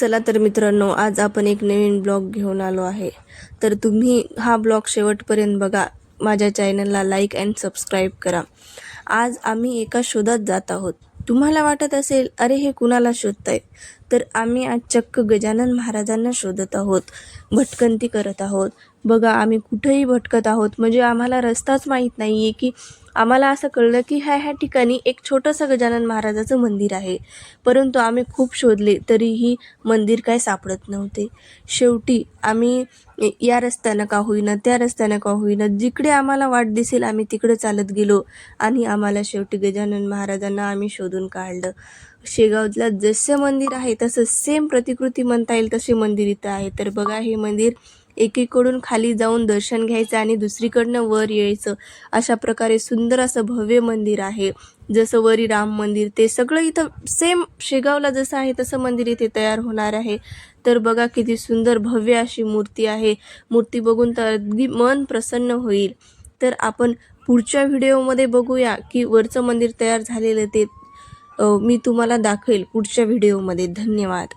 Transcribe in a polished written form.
चला तर मित्रांनो, आज आपण एक नवीन ब्लॉग घेऊन आलो आहे. तर तुम्ही हा ब्लॉग शेवटपर्यंत बघा. माझ्या चॅनलला लाईक अँड सबस्क्राईब करा. आज आम्ही एका शोधात जात आहोत. तुम्हाला वाटत असेल, अरे हे कुणाला शोधताय? तर आम्ही आज चक्क गजानन महाराजांना शोधत आहोत. भटकंती करत आहोत. बघा, आम्ही कुठेही भटकत आहोत. म्हणजे आम्हाला रस्ताच माहीत नाही आहे, की आम्हाला असं कळलं की ह्या ठिकाणी एक छोटंसं गजानन महाराजाचं मंदिर आहे. परंतु आम्ही खूप शोधले तरीही मंदिर काय सापडत नव्हते. शेवटी आम्ही या रस्त्यानं का होईना, त्या रस्त्यानं का होईना, जिकडे आम्हाला वाट दिसेल आम्ही तिकडे चालत गेलो आणि आम्हाला शेवटी गजानन महाराजांना आम्ही शोधून काढलं. शेगावला जसं मंदिर आहे तसं सेम प्रतिकृती म्हणता येईल तसे मंदिर इथं आहे. तर बघा, हे मंदिर एकीकडून खाली जाऊन दर्शन घ्यायचं आणि दुसरीकडनं वर यायचं, अशा प्रकारे सुंदर असं भव्य मंदिर आहे. जसं वरी राम मंदिर, ते सगळं इथं सेम शेगावला जसं आहे तसं मंदिर इथे तयार होणार आहे. तर बघा, किती सुंदर भव्य अशी मूर्ती आहे. मूर्ती बघून तर अगदी मन प्रसन्न होईल. तर आपण पुढच्या व्हिडिओमध्ये बघूया की वरचं मंदिर तयार झालेलं ते मी तुम्हाला दाखवेल पुढच्या व्हिडिओमध्ये. धन्यवाद.